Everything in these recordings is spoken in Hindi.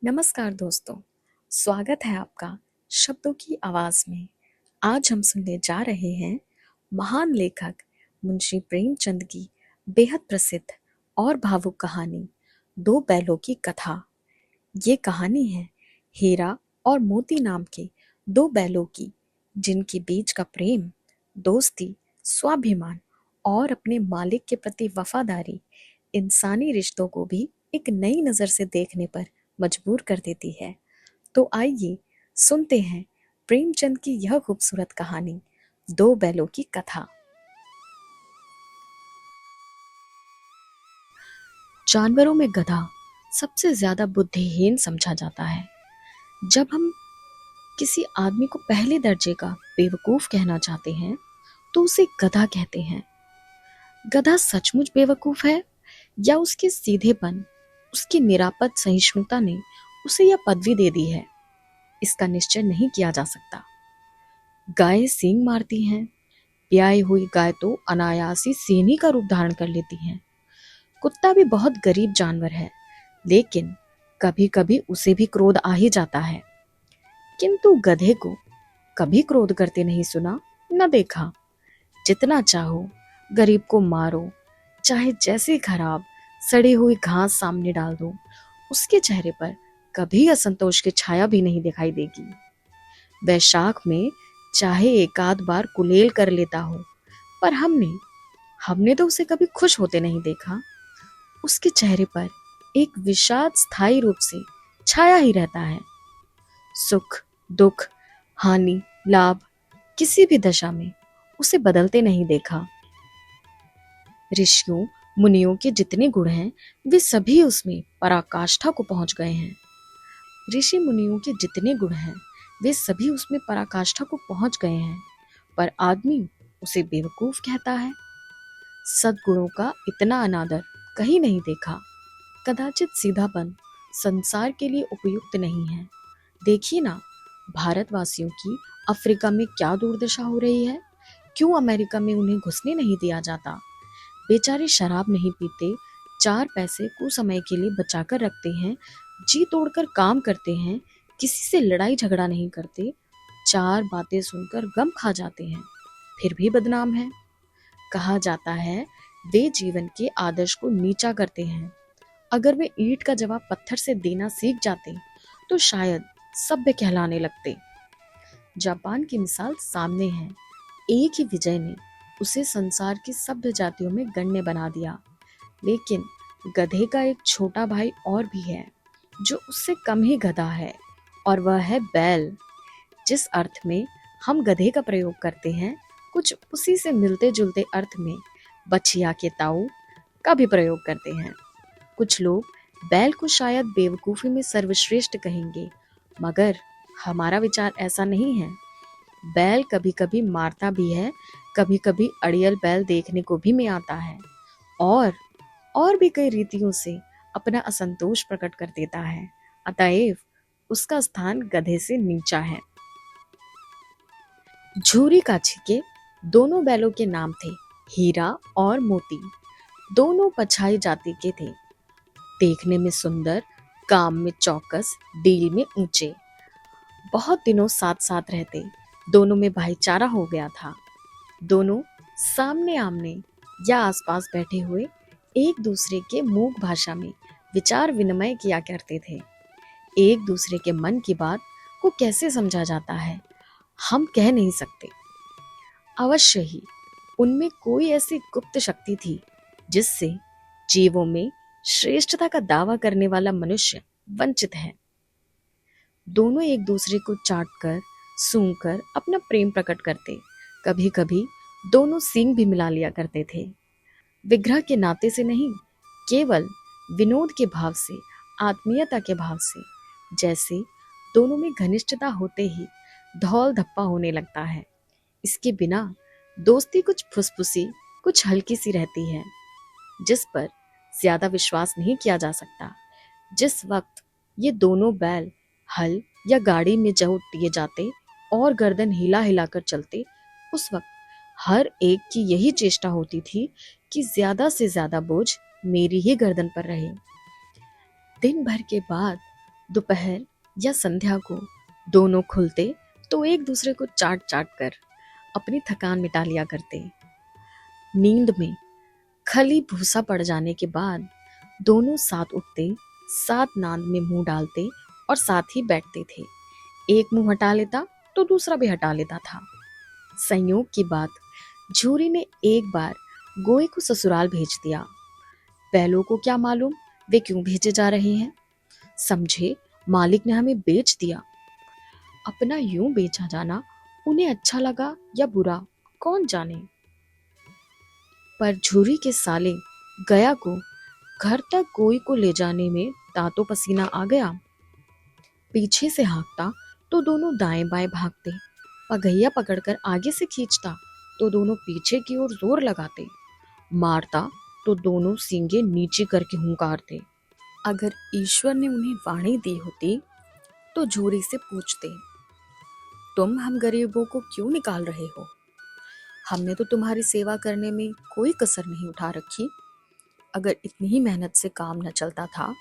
नमस्कार दोस्तों, स्वागत है आपका शब्दों की आवाज में। आज हम सुनने जा रहे हैं महान लेखक मुंशी प्रेमचंद की बेहद प्रसिद्ध और भावुक कहानी दो बैलों की कथा। ये कहानी है हीरा और मोती नाम के दो बैलों की, जिनके बीच का प्रेम, दोस्ती, स्वाभिमान और अपने मालिक के प्रति वफादारी इंसानी रिश्तों को भी एक नई नज़र से देखने पर मजबूर कर देती है। तो आइए सुनते हैं प्रेमचंद की यह खूबसूरत कहानी दो बैलों की कथा। जानवरों में गधा सबसे ज्यादा बुद्धिहीन समझा जाता है। जब हम किसी आदमी को पहले दर्जे का बेवकूफ कहना चाहते हैं तो उसे गधा कहते हैं। गधा सचमुच बेवकूफ है या उसके सीधेपन, उसकी निरापद सहिष्णुता ने उसे यह पदवी दे दी है, इसका निश्चय नहीं किया जा सकता। गायें सींग मारती हैं, ब्याई हुई गाय तो अनायास ही सीनी का रूप धारण कर लेती हैं। कुत्ता भी बहुत गरीब जानवर है, लेकिन कभी कभी उसे भी क्रोध आ ही जाता है। किंतु गधे को कभी क्रोध करते नहीं सुना न देखा। जितना चाहो गरीब को मारो, चाहे जैसी खराब सड़ी हुई घास सामने डाल दो, उसके चेहरे पर कभी असंतोष की छाया भी नहीं दिखाई देगी। वैशाख में चाहे एक आध बार कुलेल कर लेता हो, पर हमने तो उसे कभी खुश होते नहीं देखा। उसके चेहरे पर एक विषाद स्थायी रूप से छाया ही रहता है। सुख, दुख, हानि, लाभ, किसी भी दशा में उसे बदलते नहीं देखा। ऋषियों मुनियों के जितने गुण हैं वे सभी उसमें पराकाष्ठा को पहुंच गए हैं। ऋषि मुनियों के जितने गुण हैं वे सभी उसमें पराकाष्ठा को पहुंच गए हैं, पर आदमी उसे बेवकूफ कहता है। सद्गुणों का इतना अनादर कहीं नहीं देखा। कदाचित सीधापन संसार के लिए उपयुक्त नहीं है। देखिए ना, भारतवासियों की अफ्रीका में क्या दुर्दशा हो रही है। क्यों अमेरिका में उन्हें घुसने नहीं दिया जाता। बेचारे शराब नहीं पीते, चार पैसे कुछ समय के लिए बचाकर रखते हैं, जी तोड़कर काम करते हैं, किसी से लड़ाई झगड़ा नहीं करते, चार बातें सुनकर गम खा जाते हैं, फिर भी बदनाम है। कहा जाता है वे जीवन के आदर्श को नीचा करते हैं। अगर वे ईंट का जवाब पत्थर से देना सीख जाते तो शायद सभ्य कहलाने लगते। जापान की मिसाल सामने है। एक ही विजय ने उसे संसार की सभ्य जातियों में गण्य बना दिया। लेकिन गधे का एक छोटा भाई और भी है जो उससे कम ही गधा है, और वह है बैल। जिस अर्थ में हम गधे का प्रयोग करते हैं, कुछ उसी से मिलते जुलते अर्थ में बछिया के ताऊ का भी प्रयोग करते हैं। कुछ लोग बैल को शायद बेवकूफी में सर्वश्रेष्ठ कहेंगे, मगर हमारा विचार ऐसा नहीं है। बैल कभी कभी मारता भी है, कभी कभी अड़ियल बैल देखने को भी में आता है, और भी कई रीतियों से अपना असंतोष प्रकट कर देता है। अतएव उसका स्थान गधे से नीचा है। झूरी काछी के दोनों बैलों के नाम थे हीरा और मोती। दोनों पछाई जाति के थे, देखने में सुंदर, काम में चौकस, डील में ऊंचे। बहुत दिनों साथ साथ रहते दोनों में भाईचारा हो गया था। दोनों सामने आमने या आसपास बैठे हुए एक दूसरे के मूक भाषा में विचार विनिमय किया करते थे। एक दूसरे के मन की बात को कैसे समझा जाता है हम कह नहीं सकते। अवश्य ही उनमें कोई ऐसी गुप्त शक्ति थी जिससे जीवों में श्रेष्ठता का दावा करने वाला मनुष्य वंचित है। दोनों एक दूसरे को चाटकर सूंघकर अपना प्रेम प्रकट करते। कभी कभी दोनों सींग भी मिला लिया करते थे। विग्रह के नाते से नहीं, केवल विनोद के भाव से, आत्मीयता के भाव से। जैसे दोनों में घनिष्ठता होते ही धौल धप्पा होने लगता है। इसके बिना दोस्ती कुछ फुसफुसी, कुछ हल्की सी रहती है, जिस पर ज्यादा विश्वास नहीं किया जा सकता। जिस वक्त ये दोनों बैल हल या गाड़ी में जब दिए जाते और गर्दन हिला हिलाकर चलते, उस वक्त हर एक की यही चेष्टा होती थी कि ज्यादा से ज्यादा बोझ मेरी ही गर्दन पर रहे। दिन भर के बाद दोपहर या संध्या को दोनों खुलते तो एक दूसरे को चाट चाट कर अपनी थकान मिटा लिया करते। नींद में खली भूसा पड़ जाने के बाद दोनों साथ उठते, साथ नांद में मुंह डालते और साथ ही बैठते थे। एक मुंह हटा लेता तो दूसरा भी हटा लेता था। संयोग की बात, झूरी ने एक बार गोई को ससुराल भेज दिया। बैलों को क्या मालूम वे क्यों भेजे जा रहे हैं। समझे मालिक ने हमें बेच दिया। अपना यूं बेचा जाना उन्हें अच्छा लगा या बुरा, कौन जाने। पर झूरी के साले गया को घर तक गोई को ले जाने में दांतों पसीना आ गया। पीछे से हाँकता तो दोनों दाएं बाएं भागते, पगहिया पकड़कर आगे से खींचता तो दोनों पीछे की ओर जोर लगाते, मारता तो दोनों सींगे नीचे करके हुंकारते। अगर ईश्वर ने उन्हें वाणी दी होती तो झूरी से पूछते, तुम हम गरीबों को क्यों निकाल रहे हो? हमने तो तुम्हारी सेवा करने में कोई कसर नहीं उठा रखी। अगर इतनी ही मेहनत से काम न चलता था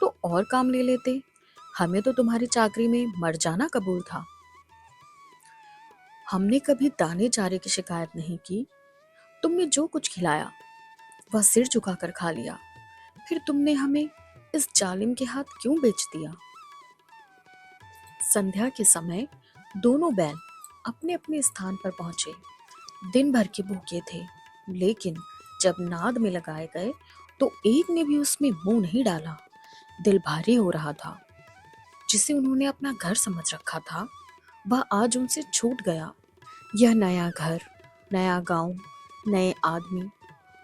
तो और काम ले लेते। हमें तो तुम्हारी चाकरी में मर जाना कबूल था। हमने कभी दाने चारे की शिकायत नहीं की। तुमने जो कुछ खिलाया वह सिर झुकाकर खा लिया। फिर तुमने हमें इस जालिम के हाथ क्यों बेच दिया? संध्या के समय दोनों बैल अपने अपने स्थान पर पहुंचे। दिन भर के भूखे थे, लेकिन जब नाद में लगाए गए तो एक ने भी उसमें मुंह नहीं डाला। दिल भारी हो रहा था। जिसे उन्होंने अपना घर समझ रखा था वह आज उनसे छूट गया। यह नया घर, नया गांव, नए आदमी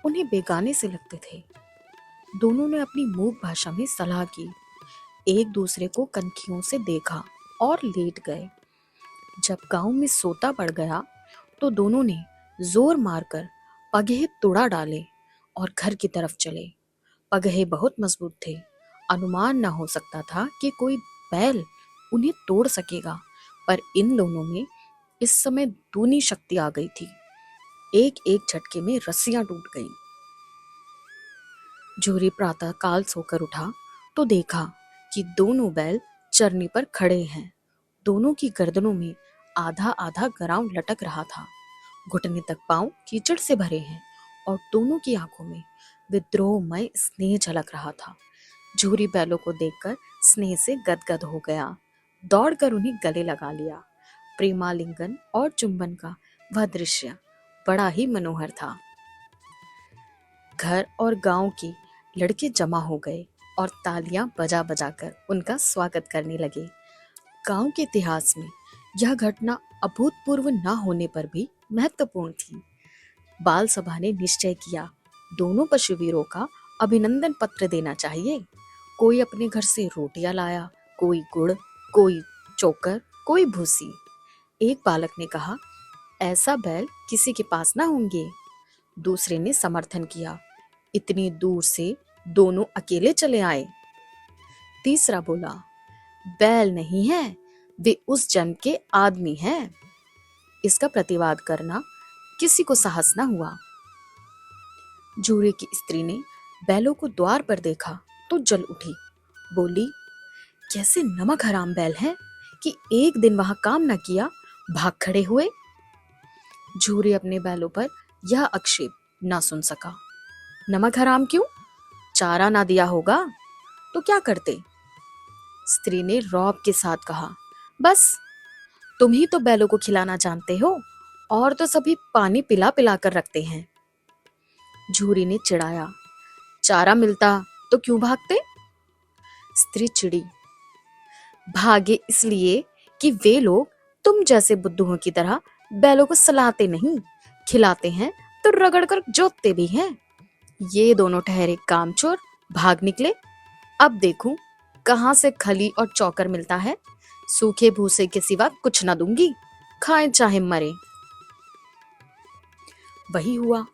उन्हें बेगाने से लगते थे। दोनों ने अपनी मूक भाषा में सलाह की, एक दूसरे को कनखियों से देखा और लेट गए। जब गांव में सोता पड़ गया तो दोनों ने जोर मारकर पगहे तोड़ा डाले और घर की तरफ चले। पगहे बहुत मजबूत थे। अनुमान न हो सकता था कि कोई बैल उन्हें तोड़ सकेगा, पर इन दोनों में इस समय दूनी शक्ति आ गई थी। एक एक झटके में रस्सियां टूट गईं। झूरी प्रातः काल सोकर उठा तो देखा कि दोनों बैल चरनी पर खड़े हैं। दोनों की गर्दनों में आधा आधा गराव लटक रहा था। घुटने तक पांव कीचड़ से भरे हैं और दोनों की आंखों में विद्रोहमय स्नेह झलक रहा था। झूरी बैलों को देखकर स्नेह से गदगद हो गया। दौड़कर उन्हें गले लगा लिया। प्रेमालिंगन और चुंबन का वह दृश्य बड़ा ही मनोहर था। घर और गांव के लड़के जमा हो गए और तालियां बजा बजाकर उनका स्वागत करने लगे। गांव के इतिहास में यह घटना अभूतपूर्व न होने पर भी महत्वपूर्ण थी। बाल सभा ने निश्चय किया, दोनों पशुवीरों का अभिनंदन पत्र देना चाहिए। कोई अपने घर से रोटियां लाया, कोई गुड़, कोई चोकर, कोई भूसी। एक बालक ने कहा, ऐसा बैल किसी के पास ना होंगे। दूसरे ने समर्थन किया, इतनी दूर से दोनों अकेले चले आए। तीसरा बोला, बैल नहीं है, वे उस जन्म के आदमी हैं। इसका प्रतिवाद करना किसी को साहस न हुआ। झूरे की स्त्री ने बैलों को द्वार पर देखा तो जल उठी। बोली, कैसे नमक हराम बैल हैं कि एक दिन वहां काम न किया, भाग खड़े हुए। झूरे अपने बैलों पर यह आक्षेप ना सुन सका। नमक हराम क्यों? चारा ना दिया होगा तो क्या करते? स्त्री ने रौब के साथ कहा, बस तुम ही तो बैलों को खिलाना जानते हो, और तो सभी पानी पिला पिला कर रखते हैं। झूरी ने चिढ़ाया, चारा मिलता तो क्यों भागते? स्त्री चिड़ी, भागे इसलिए कि वे लोग तुम जैसे बुद्धुओं की तरह बैलों को सलाते नहीं, खिलाते हैं तो रगड़ कर जोतते भी हैं। ये दोनों ठहरे कामचोर भाग निकले। अब देखूं कहां से खली और चौकर मिलता है। सूखे भूसे के सिवा कुछ न दूंगी, खाएं चाहे मरे। वही हुआ।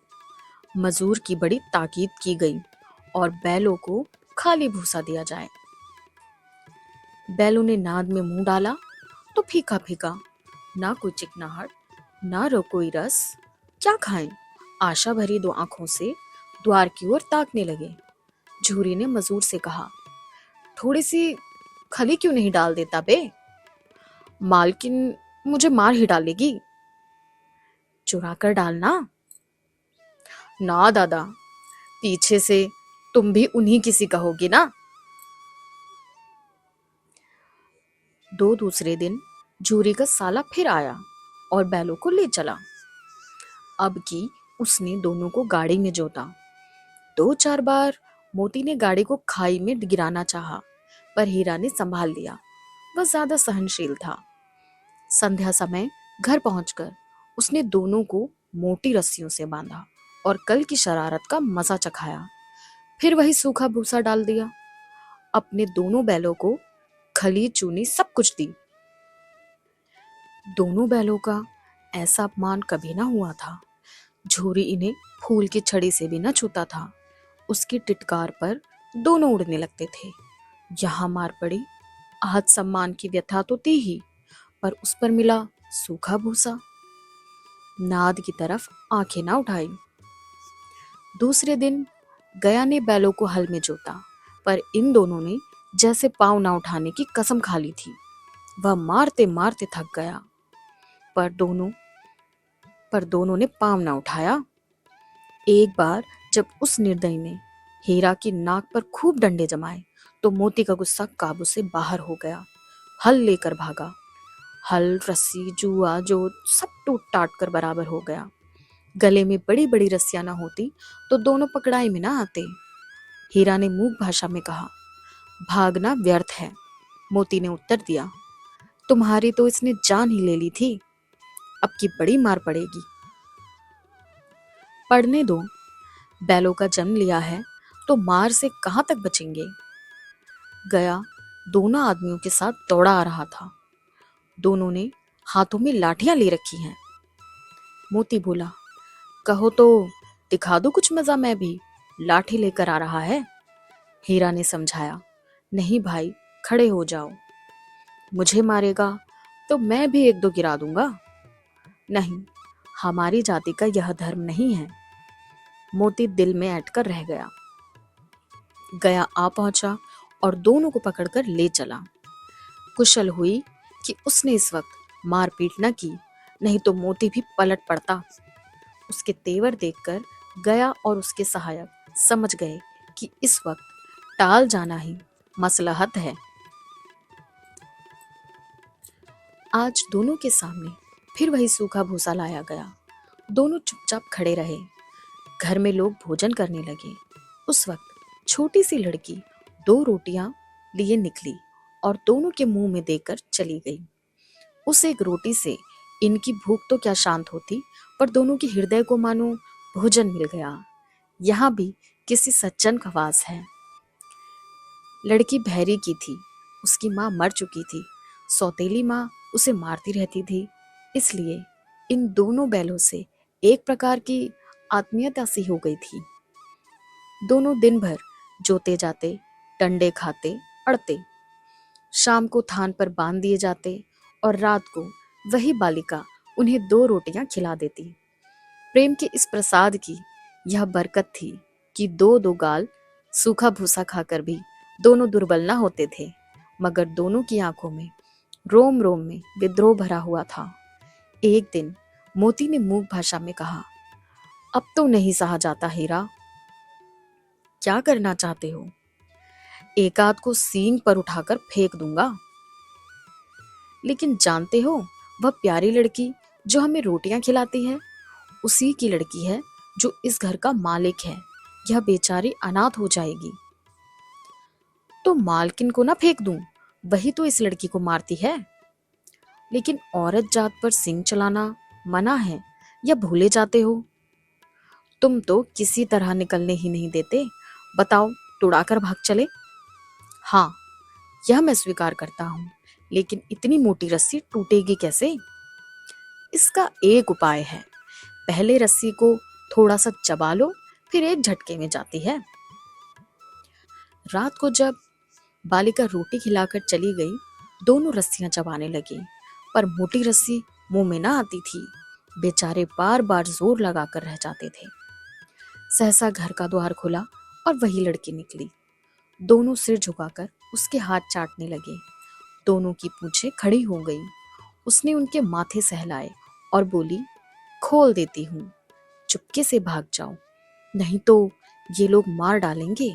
मजूर की बड़ी ताकीद की गई और बैलों को खाली भूसा दिया जाए। बैलों ने नाद में मुंह डाला तो फीका फीका, ना कोई चिकनाहट, ना कोई रस। क्या खाएं? आशा भरी दो आंखों से द्वार की ओर ताकने लगे। झूरी ने मजूर से कहा, थोड़ी सी खली क्यों नहीं डाल देता बे? मालकिन मुझे मार ही डालेगी। चुरा कर डालना। ना दादा, पीछे से तुम भी उन्हीं किसी का होगी ना। दूसरे दिन जूरी का साला फिर आया और बैलों को ले चला। अब की उसने दोनों को गाड़ी में जोता। 2-4 बार मोती ने गाड़ी को खाई में गिराना चाहा, पर हीरा ने संभाल लिया। वह ज्यादा सहनशील था। संध्या समय घर पहुंचकर उसने दोनों को मोटी रस्सियों से बांधा और कल की शरारत का मजा चखाया। फिर वही सूखा भूसा डाल दिया। अपने दोनों बैलों को खली चूनी सब कुछ दी। दोनों बैलों का ऐसा अपमान कभी ना हुआ था। झूरी इन्हें फूल की छड़ी से भी न छूता था। उसकी टिटकार पर दोनों उड़ने लगते थे। यहाँ मार पड़ी, आहत सम्मान की व्यथा तो थी ही, पर उस पर मिला सूखा भूसा। नाद की तरफ आंखें ना उठाई। दूसरे दिन गया ने बैलों को हल में जोता, पर इन दोनों ने जैसे पांव ना उठाने की कसम खा ली थी। वह मारते मारते थक गया, पर दोनों ने पांव ना उठाया। एक बार जब उस निर्दयी ने हीरा की नाक पर खूब डंडे जमाए, तो मोती का गुस्सा काबू से बाहर हो गया। हल लेकर भागा। हल, रस्सी, जुआ, जोत सब टूट टाट कर बराबर हो गया। गले में बड़ी बड़ी रस्सियां ना होती तो दोनों पकड़ाई में ना आते। हीरा ने मूक भाषा में कहा, भागना व्यर्थ है। मोती ने उत्तर दिया, तुम्हारी तो इसने जान ही ले ली थी, अब की बड़ी मार पड़ेगी। पढ़ने दो, बैलों का जन्म लिया है तो मार से कहां तक बचेंगे। गया दोनों आदमियों के साथ दौड़ा आ रहा था। दोनों ने हाथों में लाठियां ले रखी हैं। मोती बोला, कहो तो दिखा दो कुछ मजा, मैं भी लाठी लेकर आ रहा है। हीरा ने समझाया, नहीं भाई, खड़े हो जाओ। मुझे मारेगा तो मैं भी एक दो गिरा दूंगा। नहीं, हमारी जाति का यह धर्म नहीं है। मोती दिल में अटकर रह गया। गया आ पहुंचा और दोनों को पकड़कर ले चला। कुशल हुई कि उसने इस वक्त मारपीट न की, नहीं तो मोती भी पलट पड़ता। उसके तेवर देखकर गया और उसके सहायक समझ गए कि इस वक्त टाल जाना ही मसलहत है। आज दोनों के सामने फिर वही सूखा भूसा लाया गया। दोनों चुपचाप खड़े रहे। घर में लोग भोजन करने लगे। उस वक्त छोटी सी लड़की 2 रोटियां लिए निकली और दोनों के मुंह में देकर चली गई। उस एक रोटी से इनकी भूख तो क्या शांत होती, पर दोनों के हृदय को मानो भोजन मिल गया। यहाँ भी किसी सज्जन का वास है। लड़की भैरी की थी, उसकी माँ मर चुकी थी। सौतेली माँ उसे मारती रहती थी। इसलिए इन दोनों बैलों से एक प्रकार की आत्मीयता सी हो गई थी। दोनों दिन भर जोते जाते, डंडे खाते, अड़ते। शाम को थान पर बांध दिए जाते और रात को वही बालिका उन्हें 2 रोटियां खिला देती। प्रेम के इस प्रसाद की यह बरकत थी कि 2-2 गाल सूखा भूसा खाकर भी दोनों दुर्बल न होते थे, मगर दोनों की आंखों में रोम रोम में विद्रोह भरा हुआ था। एक दिन मोती ने मूक भाषा में कहा, अब तो नहीं सहा जाता हीरा। क्या करना चाहते हो? एक आध को सींग पर उठाकर फेंक दूंगा। लेकिन जानते हो, वह प्यारी लड़की जो हमें रोटियां खिलाती है, उसी की लड़की है जो इस घर का मालिक है। यह बेचारी अनाथ हो जाएगी। तो मालकिन को ना फेंक दूं, वही तो इस लड़की को मारती है। लेकिन औरत जात पर सींग चलाना मना है, या भूले जाते हो? तुम तो किसी तरह निकलने ही नहीं देते। बताओ, तुड़ाकर भाग चले? हाँ, यह मैं स्वीकार करता हूँ, लेकिन इतनी मोटी रस्सी टूटेगी कैसे? इसका एक उपाय है। पहले रस्सी को थोड़ा सा चबा लो, फिर एक झटके में जाती है। रात को जब बालिका रोटी खिलाकर चली गई, दोनों रस्सियां चबाने लगी, पर मोटी रस्सी मुंह में ना आती थी। बेचारे बार बार जोर लगाकर रह जाते थे। सहसा घर का द्वार खुला और वही लड़की निकली। दोनों सिर झुकाकर उसके हाथ चाटने लगे। दोनों की पूंछें खड़ी हो गई। उसने उनके माथे सहलाए और बोली, खोल देती हूँ, चुपके से भाग जाओ, नहीं तो ये लोग मार डालेंगे।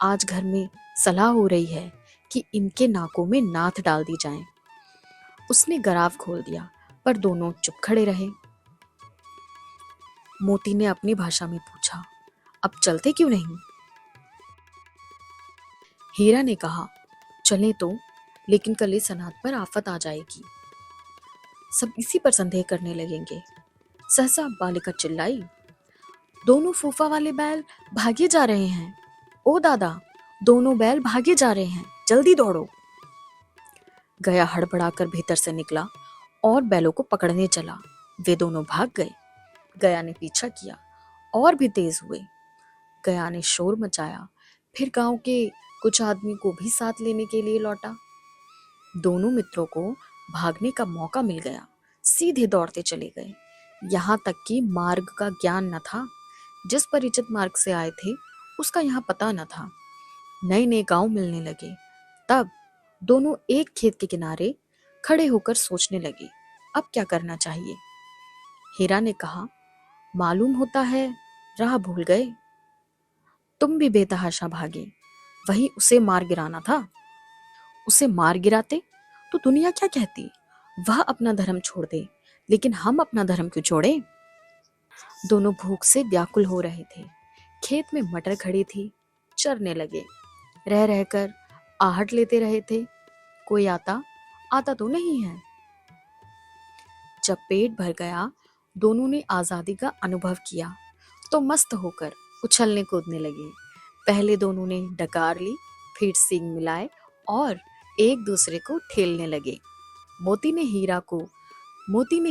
आज घर में सलाह हो रही है कि इनके नाकों में नाथ डाल दी जाए। उसने गराव खोल दिया, पर दोनों चुप खड़े रहे। मोती ने अपनी भाषा में पूछा, अब चलते क्यों नहीं? हीरा ने कहा, चलें तो, लेकिन कल इस अनाथ पर आफत आ जाएगी। सब इसी पर संदेह करने लगेंगे। सहसा बालिका चिल्लाई, दोनों फूफा वाले बैल भागे जा रहे हैं। ओ दादा, दोनों बैल भागे जा रहे हैं, जल्दी दौड़ो। गया हड़बड़ाकर भीतर से निकला और बैलों को पकड़ने चला। वे दोनों भाग गए। गया ने पीछा किया और भी तेज हुए। गया ने शोर मचाया, फिर गांव के कुछ आदमी को भी साथ लेने के लिए लौटा। दोनों मित्रों को भागने का मौका मिल गया। सीधे दौड़ते चले गए। यहाँ तक कि मार्ग का ज्ञान न था। जिस परिचित मार्ग से आए थे उसका यहाँ पता न था। नए नए गांव मिलने लगे। तब दोनों एक खेत के किनारे खड़े होकर सोचने लगे, अब क्या करना चाहिए। हीरा ने कहा, मालूम होता है राह भूल गए। तुम भी बेतहाशा भागे, वही उसे मार गिराना था। उसे मार गिराते तो दुनिया क्या कहती। वह अपना धर्म छोड़ दे, लेकिन हम अपना धर्म क्यों छोड़े। दोनों भूख से व्याकुल हो रहे थे। खेत में मटर खड़ी थी, चरने लगे। रह रहकर आहट लेते रहे थे। कोई आता आता तो नहीं है। जब पेट भर गया, दोनों ने आजादी का अनुभव किया तो मस्त होकर उछलने कूदने लगे। पहले दोनों ने डकार ली, फिर सींग मिलाए और एक दूसरे को ठेलने लगे। मोती ने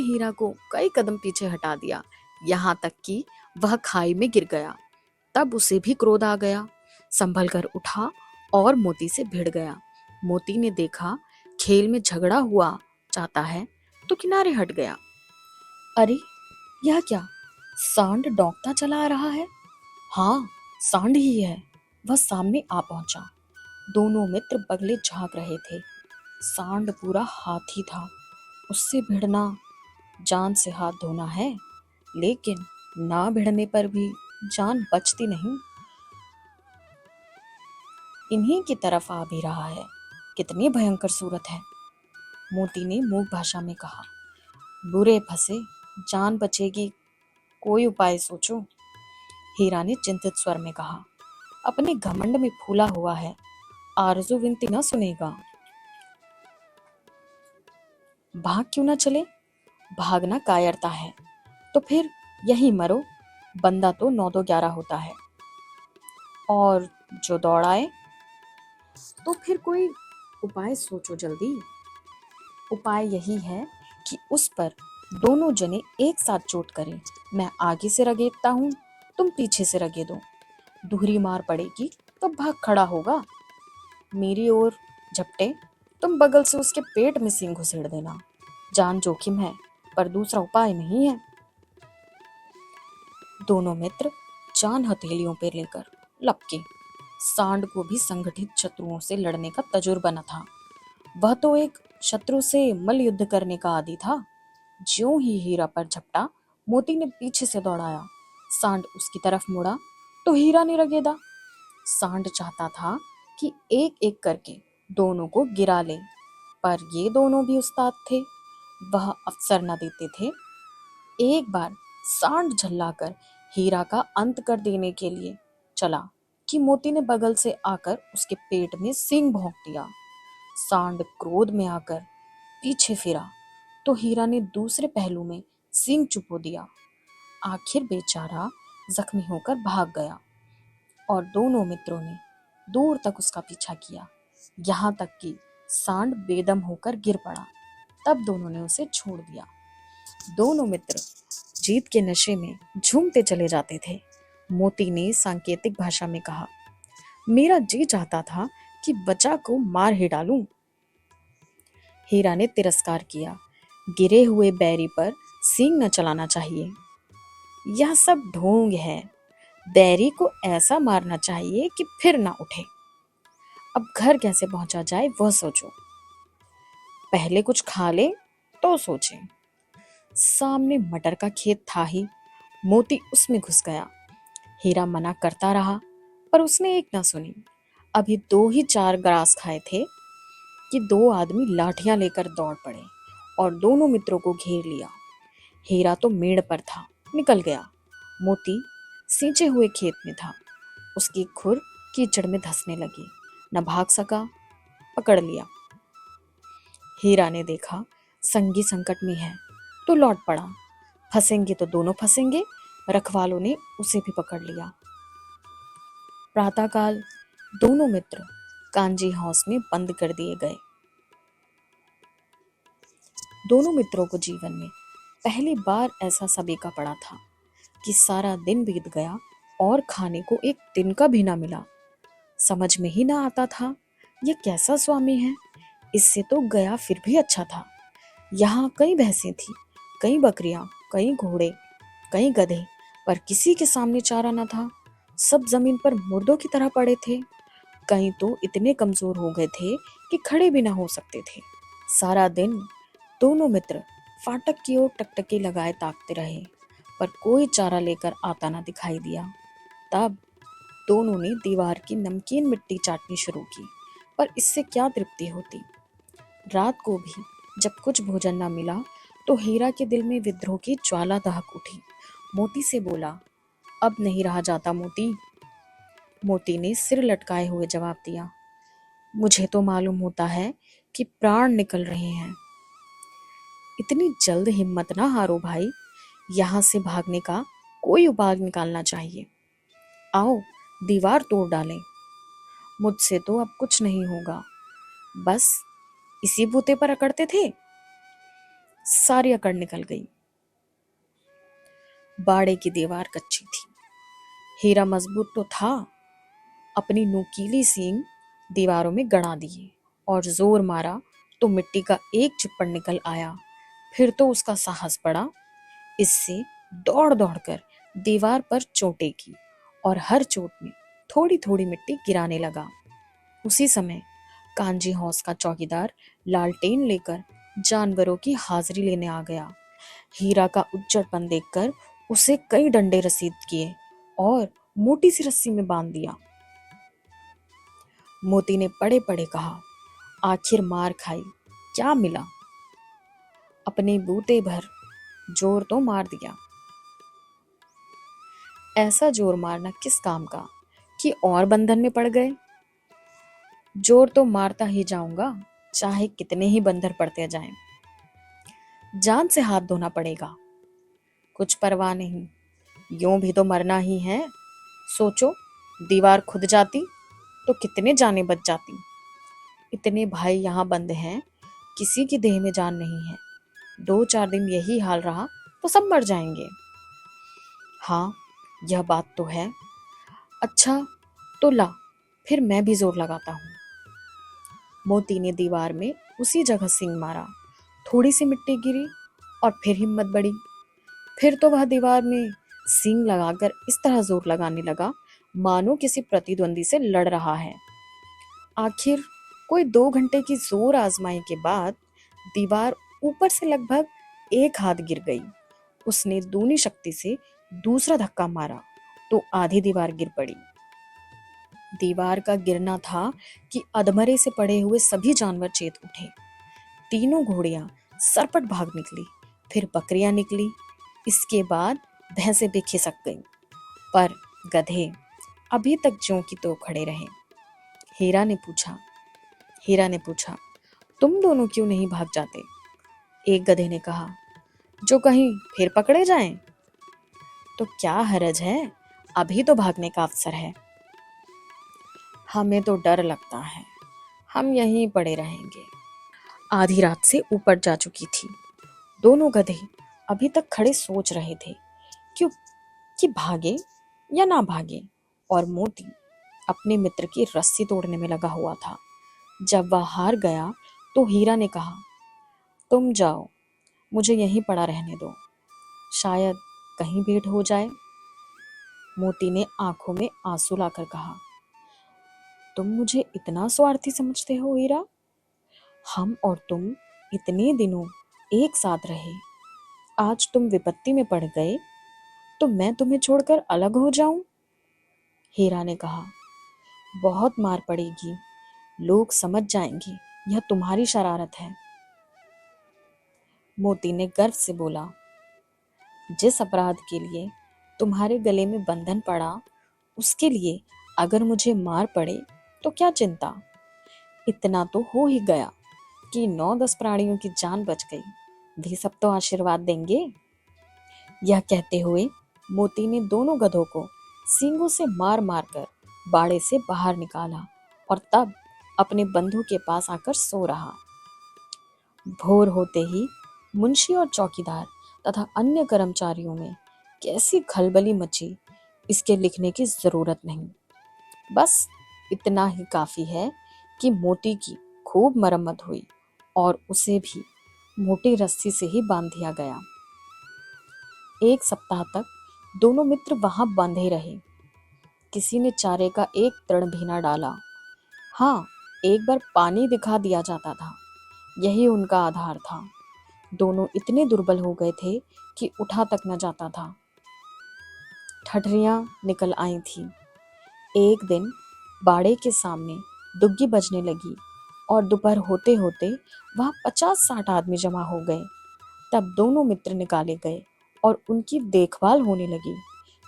हीरा को कई कदम पीछे हटा दिया, यहाँ तक कि वह खाई में गिर गया। तब उसे भी क्रोध आ गया। संभल कर उठा और मोती से भिड़ गया। मोती ने देखा खेल में झगड़ा हुआ जाता है तो किनारे हट गया। अरे, यह क्या, सांड डौंकता चला आ रहा है। हाँ, सांड ही है। वह सामने आ पहुंचा। दोनों मित्र बगले झांक रहे थे। सांड पूरा हाथी था। उससे भिड़ना जान से हाथ धोना है, लेकिन ना भिड़ने पर भी जान बचती नहीं। इन्हीं की तरफ आ भी रहा है। कितनी भयंकर सूरत है। मोती ने मूक भाषा में कहा, बुरे फंसे, जान बचेगी, कोई उपाय सोचो। हीरा ने चिंतित स्वर में कहा, अपने घमंड में फूला हुआ है, आरज़ू विनती न सुनेगा। भाग क्यों न चले। भागना कायरता है, तो फिर यही मरो। बंदा तो 9-2-11 होता है। और जो दौड़ाए, तो फिर कोई उपाय सोचो जल्दी। उपाय यही है कि उस पर दोनों जने एक साथ चोट करें। मैं आगे से रगेदता हूँ, तुम पीछे से रगेदो। दोहरी मार पड़ेगी तो भाग खड़ा होगा। मेरी ओर झपटे, तुम बगल से उसके पेट में सींग घुसेड़ देना। जान जोखिम है, पर दूसरा उपाय नहीं है। दोनों मित्र जान हथेलियों पर लेकर लपके। सांड को भी संगठित शत्रुओं से लड़ने का तजुर्बा न था। वह तो एक शत्रु से मल्ल युद्ध करने का आदी था। ज्यों ही हीरा पर झपटा, मोती ने पीछे से दौड़ाया। सांड उसकी तरफ मुड़ा तो हीरा ने रगेदा। सांड चाहता था कि एक एक करके दोनों को गिरा ले, पर ये दोनों भी उस्ताद थे। वह अवसर न देते थे। एक बार सांड झल्लाकर हीरा का अंत कर देने के लिए चला कि मोती ने बगल से आकर उसके पेट में सींग भोंक दिया। सांड क्रोध में आकर पीछे फिरा तो हीरा ने दूसरे पहलू में सींग चुपो दिया। आखिर बेचारा जख्मी होकर भाग गया और दोनों मित्रों ने दूर तक उसका पीछा किया, यहाँ तक कि सांड बेदम होकर गिर पड़ा। तब दोनों ने उसे छोड़ दिया। दोनों मित्र जीत के नशे में झूमते चले जाते थे। मोती ने सांकेतिक भाषा में कहा, मेरा जी चाहता था कि बच्चा को मार ही डालूं। हीरा ने तिरस्कार किया, गिरे हुए बैरी पर सींग न चलाना चाहिए। यह सब ढोंग है। बैरी को ऐसा मारना चाहिए कि फिर ना उठे। अब घर कैसे पहुंचा जाए वह सोचो, पहले कुछ खा ले तो सोचे। सामने मटर का खेत था ही, मोती उसमें घुस गया। हीरा मना करता रहा पर उसने एक ना सुनी। अभी 2 ही 4 ग्रास खाए थे कि 2 आदमी लाठियां लेकर दौड़ पड़े और दोनों मित्रों को घेर लिया। हीरा तो मेड़ पर था, निकल गया। मोती सींचे हुए खेत में था। उसकी खुर कीचड़ में धंसने लगी, न भाग सका, पकड़ लिया। हीरा ने देखा संगी संकट में है तो लौट पड़ा, फंसेंगे तो दोनों फंसेंगे। रखवालों ने उसे भी पकड़ लिया। प्रातःकाल दोनों मित्र कांजी हाउस में बंद कर दिए गए। दोनों मित्रों को जीवन में पहली बार ऐसा सबेका पड़ा था कि सारा दिन बीत गया और खाने को एक दिन का भी ना मिला। समझ में ही ना आता था ये कैसा स्वामी है। इससे तो गया फिर भी अच्छा था। यहाँ कई भैंसें थी, कई बकरियां, कई घोड़े, कई गधे, पर किसी के सामने चारा न था। सब जमीन पर मुर्दों की तरह पड़े थे। कई तो इतने कमजोर हो गए थे कि खड़े भी ना हो सकते थे। सारा दिन दोनों मित्र फाटक की ओर टकटकी लगाए ताकते रहे, पर कोई चारा लेकर आता ना दिखाई दिया। तब दोनों ने दीवार की नमकीन मिट्टी चाटनी शुरू की, पर इससे क्या तृप्ति होती। रात को भी जब कुछ भोजन न मिला तो हीरा के दिल में विद्रोह की ज्वाला दहक उठी। मोती से बोला, अब नहीं रहा जाता मोती। मोती ने सिर लटकाए हुए जवाब दिया, मुझे तो मालूम होता है कि प्राण निकल रहे हैं। इतनी जल्द हिम्मत ना हारो भाई, यहाँ से भागने का कोई उपाय निकालना चाहिए। आओ दीवार तोड़ डालें। मुझसे तो अब कुछ नहीं होगा, बस इसी बूते पर अकड़ते थे। सारी अकड़ निकल गई। बाड़े की दीवार कच्ची थी। हीरा मजबूत तो था। अपनी नुकीली सींग दीवारों में गड़ा दिए और जोर मारा तो मिट्टी का एक चिप्पड़ निकल आया। फिर तो उसका साहस बढ़ा। इससे दौड़ दौड़ कर दीवार पर चोटें की और हर चोट में थोड़ी थोड़ी मिट्टी गिराने लगा। उसी समय कांजी हौस का चौकीदार लालटेन लेकर जानवरों की हाजिरी लेने आ गया। हीरा का उज्जड़पन देखकर उसे कई डंडे रसीद किए और मोटी सी रस्सी में बांध दिया। मोती ने पड़े पड़े कहा, आखिर मार खाई, क्या मिला? अपने बूते भर जोर तो मार दिया। ऐसा जोर मारना किस काम का कि और बंधन में पड़ गए। जोर तो मारता ही जाऊंगा, चाहे कितने ही बंधन पड़ते जाएं। जान से हाथ धोना पड़ेगा, कुछ परवाह नहीं, यूं भी तो मरना ही है। सोचो, दीवार खुद जाती तो कितने जाने बच जाती। इतने भाई यहाँ बंद हैं, किसी की देह में जान नहीं है। 2 4 दिन यही हाल रहा तो सब मर जाएंगे। हाँ, यह बात तो है। अच्छा तो ला, फिर मैं भी जोर लगाता हूँ। मोती ने दीवार में उसी जगह सींग मारा। थोड़ी सी मिट्टी गिरी और फिर हिम्मत बढ़ी। फिर तो वह दीवार में सींग लगाकर इस तरह जोर लगाने लगा मानो किसी प्रतिद्वंदी से लड़ रहा है। आखिर कोई 2 घंटे की जोर आजमाई के बाद दीवार ऊपर से लगभग 1 हाथ गिर गई। उसने दूनी शक्ति से दूसरा धक्का मारा तो आधी दीवार गिर पड़ी। दीवार का गिरना था कि अधमरे से पड़े हुए सभी जानवर चेत उठे। तीनों घोड़ियां सरपट भाग निकली, फिर बकरियां निकली, इसके बाद भैंसें भी खिसक गईं, पर गधे अभी तक ज्यों की त्यों खड़े रहे। हीरा ने पूछा हीरा ने पूछा, तुम दोनों क्यों नहीं भाग जाते? एक गधे ने कहा, जो कहीं फिर पकड़े जाएं। तो क्या हरज है, अभी तो भागने का अवसर है। हमें तो डर लगता है, हम यहीं पड़े रहेंगे। आधी रात से ऊपर जा चुकी थी। दोनों गधे अभी तक खड़े सोच रहे थे क्यों कि भागे या ना भागे, और मोती अपने मित्र की रस्सी तोड़ने में लगा हुआ था। जब वह हार गया तो हीरा ने कहा, तुम जाओ, मुझे यहीं पड़ा रहने दो, शायद कहीं भेंट हो जाए। मोती ने आंखों में आंसू लाकर कहा, तुम मुझे इतना स्वार्थी समझते हो हीरा? हम और तुम इतने दिनों एक साथ रहे, आज तुम विपत्ति में पड़ गए तो मैं तुम्हें छोड़कर अलग हो जाऊं? हीरा ने कहा, बहुत मार पड़ेगी, लोग समझ जाएंगे यह तुम्हारी शरारत है। मोती ने गर्व से बोला, जिस अपराध के लिए तुम्हारे गले में बंधन पड़ा, उसके लिए अगर मुझे मार पड़े तो क्या चिंता। इतना तो हो ही गया कि 9-10 प्राणियों की जान बच गई, वे सब तो आशीर्वाद देंगे। यह कहते हुए मोती ने दोनों गधों को सींगों से मार मार कर बाड़े से बाहर निकाला और तब अपने बंधु के पास आकर सो रहा। भोर होते ही मुंशी और चौकीदार तथा अन्य कर्मचारियों में कैसी खलबली मची, इसके लिखने की जरूरत नहीं। बस इतना ही काफी है कि मोती की खूब मरम्मत हुई और उसे भी मोटी रस्सी से ही बांध दिया गया। 1 सप्ताह तक दोनों मित्र वहां बंधे रहे। किसी ने चारे का एक तृण भी न डाला। हाँ, एक बार पानी दिखा दिया जाता था, यही उनका आधार था। दोनों इतने दुर्बल हो गए थे कि उठा तक न जाता था। ठठरियां निकल आई थी। एक दिन बाड़े के सामने दुग्गी बजने लगी और दोपहर होते होते वहां 50-60 आदमी जमा हो गए। तब दोनों मित्र निकाले गए और उनकी देखभाल होने लगी।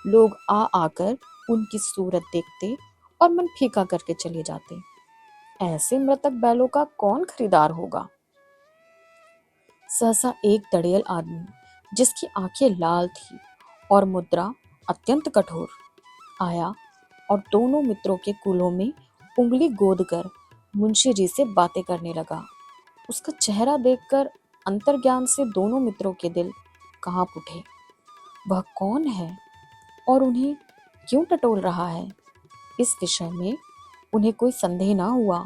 लोग आ आकर उनकी सूरत देखते और मन फीका करके चले जाते। ऐसे मृतक बैलों का कौन खरीदार होगा। सहसा एक दड़ियल आदमी, जिसकी आंखें लाल थी और मुद्रा अत्यंत कठोर, आया और दोनों मित्रों के कूल्हों में उंगली गोद कर मुंशी जी से बातें करने लगा। उसका चेहरा देखकर अंतर्ज्ञान से दोनों मित्रों के दिल कांप उठे। वह कौन है और उन्हें क्यों टटोल रहा है, इस विषय में उन्हें कोई संदेह ना हुआ।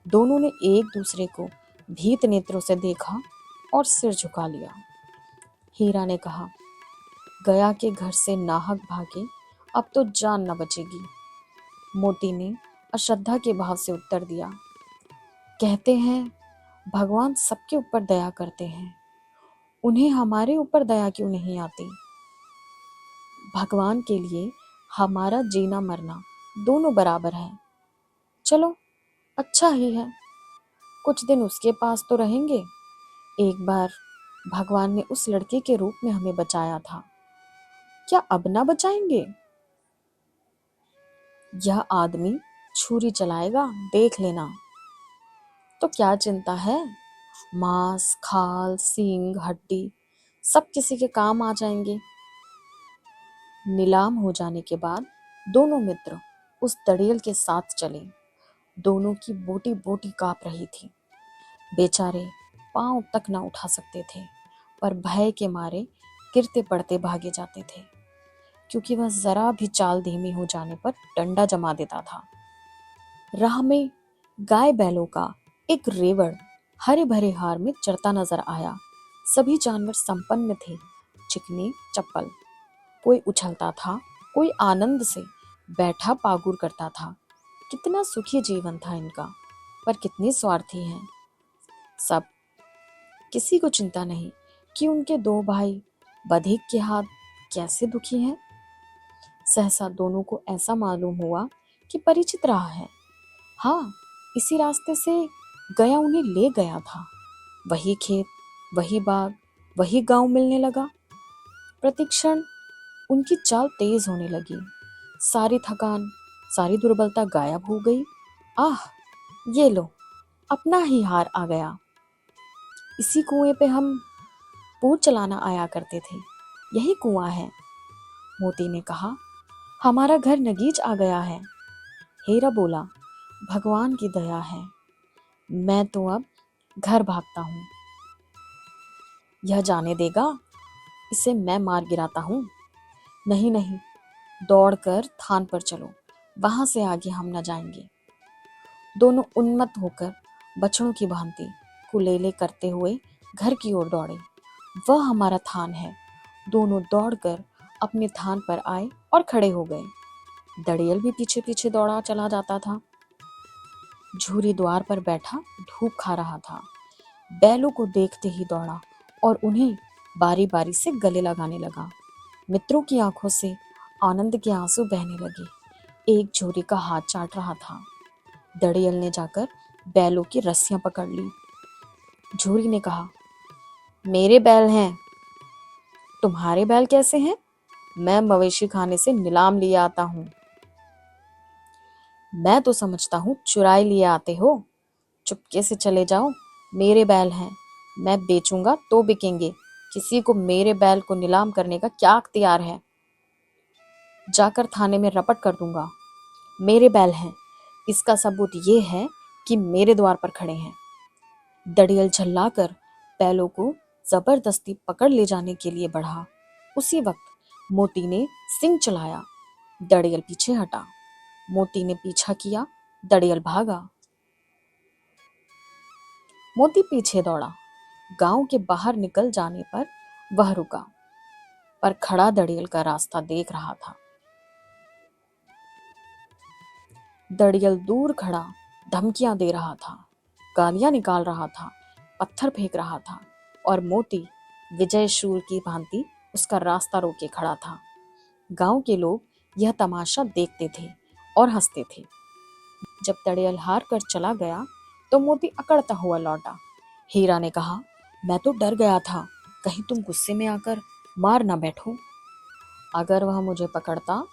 दोनों ने एक दूसरे को भीत नेत्रों से देखा और सिर झुका लिया। हीरा ने कहा, गया के घर से नाहक भागे, अब तो जान न बचेगी। मोती ने अश्रद्धा के भाव से उत्तर दिया, कहते हैं भगवान सबके ऊपर दया करते हैं, उन्हें हमारे ऊपर दया क्यों नहीं आती। भगवान के लिए हमारा जीना मरना दोनों बराबर है। चलो अच्छा ही है, कुछ दिन उसके पास तो रहेंगे। एक बार भगवान ने उस लड़के के रूप में हमें बचाया था, क्या अब ना बचाएंगे। यह आदमी छुरी चलाएगा, देख लेना। तो क्या चिंता है, मांस, खाल, सींग, हड्डी सब किसी के काम आ जाएंगे। नीलाम हो जाने के बाद दोनों मित्र उस दड़ियल के साथ चले। दोनों की बोटी बोटी कांप रही थी। बेचारे पांव तक न उठा सकते थे, पर भय के मारे गिरते पड़ते भागे जाते थे, क्योंकि वह जरा भी चाल धीमी हो जाने पर डंडा जमा देता था। राह में गाय बैलों का एक रेवड़ हरे भरे हार में चरता नजर आया। सभी जानवर संपन्न थे, चिकने चप्पल। कोई उछलता था, कोई आनंद से बैठा पागुर करता था। कितना सुखी जीवन था इनका, पर कितने स्वार्थी हैं सब। किसी को चिंता नहीं कि उनके 2 भाई बधिक के हाथ कैसे दुखी हैं। सहसा दोनों को ऐसा मालूम हुआ कि परिचित रहा है। हाँ, इसी रास्ते से गया उन्हें ले गया था। वही खेत, वही बाग, वही गांव मिलने लगा। प्रतिक्षण उनकी चाल तेज होने लगी। सारी थकान, सारी दुर्बलता गायब हो गई। आह, ये लो, अपना ही हार आ गया। इसी कुएं पे हम पूर चलाना आया करते थे, यही कुआं है। मोती ने कहा, हमारा घर नगीच आ गया है। हीरा बोला, भगवान की दया है, मैं तो अब घर भागता हूँ। यह जाने देगा, इसे मैं मार गिराता हूँ। नहीं नहीं, दौड़कर थान पर चलो, वहां से आगे हम न जाएंगे। दोनों उन्मत्त होकर बछड़ों की भांति कुलेले करते हुए घर की ओर दौड़े। वह हमारा थान है। दोनों दौड़कर अपने थान पर आए और खड़े हो गए। दड़ियल भी पीछे पीछे दौड़ा चला जाता था। झूरी द्वार पर बैठा धूप खा रहा था। बैलों को देखते ही दौड़ा और उन्हें बारी बारी से गले लगाने लगा। मित्रों की आंखों से आनंद के आंसू बहने लगे। एक झूरी का हाथ चाट रहा था। दड़ियल ने जाकर बैलों की रस्सियां पकड़ ली। झूरी ने कहा, मेरे बैल हैं। तुम्हारे बैल कैसे हैं? मैं मवेशी खाने से नीलाम लिए आता हूं। मैं तो समझता हूं चुराए लिए आते हो। चुपके से चले जाओ, मेरे बैल हैं। मैं बेचूंगा तो बिकेंगे। किसी को मेरे बैल को नीलाम करने का क्या अख्तियार है? जाकर थाने में रपट कर दूंगा। मेरे बैल हैं, इसका सबूत ये है कि मेरे द्वार पर खड़े हैं। दड़ियल झल्लाकर बैलों को जबरदस्ती पकड़ ले जाने के लिए बढ़ा। उसी वक्त मोती ने सिंग चलाया। दड़ियल पीछे हटा। मोती ने पीछा किया। दड़ियल भागा। मोती पीछे दौड़ा। गांव के बाहर निकल जाने पर वह रुका, पर खड़ा दड़ियल का रास्ता देख रहा था। दड़ियल दूर खड़ा धमकियां दे रहा था, गालियां निकाल रहा था, पत्थर फेंक रहा था और मोती विजय शूर की भांति उसका रास्ता रोके खड़ा था। गांव के लोग यह तमाशा देखते थे और हंसते थे। जब दड़ियल हार कर चला गया तो मोती अकड़ता हुआ लौटा। हीरा ने कहा, मैं तो डर गया था, कहीं तुम गुस्से में आकर मार ना बैठो। अगर वह मुझे पकड़ता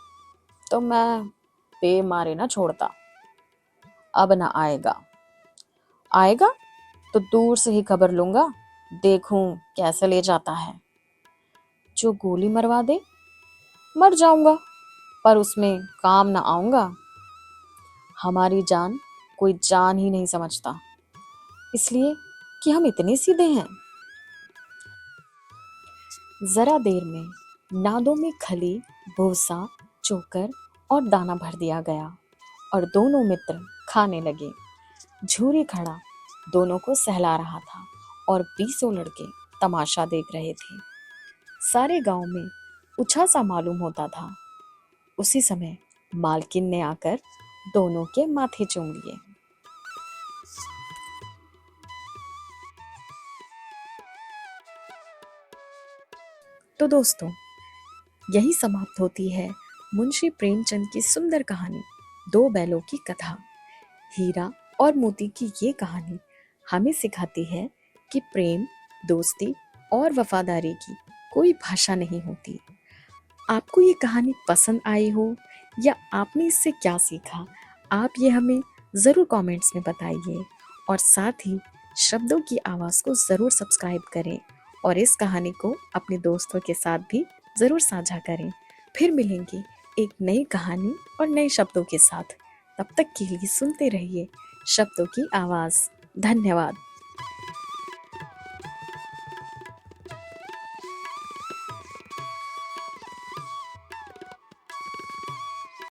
तो मैं बेमारे ना छोड़ता। अब ना आएगा। आएगा तो दूर से ही खबर लूंगा, देखूं कैसे ले जाता है। जो गोली मरवा दे, मर जाऊंगा, पर उसमें काम ना आऊंगा। हमारी जान कोई जान ही नहीं समझता, इसलिए कि हम इतने सीधे हैं। जरा देर में नादों में खली, भूसा, चोकर और दाना भर दिया गया और दोनों मित्र खाने लगे। झूरी खड़ा दोनों को सहला रहा था और 20 लड़के तमाशा देख रहे थे। सारे गांव में उछा सा मालूम होता था। उसी समय मालकिन ने आकर दोनों के माथे चूम लिए। तो दोस्तों, यही समाप्त होती है मुंशी प्रेमचंद की सुंदर कहानी दो बैलों की कथा। हीरा और मोती की ये कहानी हमें सिखाती है कि प्रेम, दोस्ती और वफादारी की कोई भाषा नहीं होती। आपको ये कहानी पसंद आई हो या आपने इससे क्या सीखा, आप ये हमें ज़रूर कमेंट्स में बताइए और साथ ही शब्दों की आवाज़ को ज़रूर सब्सक्राइब करें और इस कहानी को अपने दोस्तों के साथ भी ज़रूर साझा करें। फिर मिलेंगे एक नई कहानी और नए शब्दों के साथ। तब तक के लिए सुनते रहिए शब्दों की आवाज़। धन्यवाद।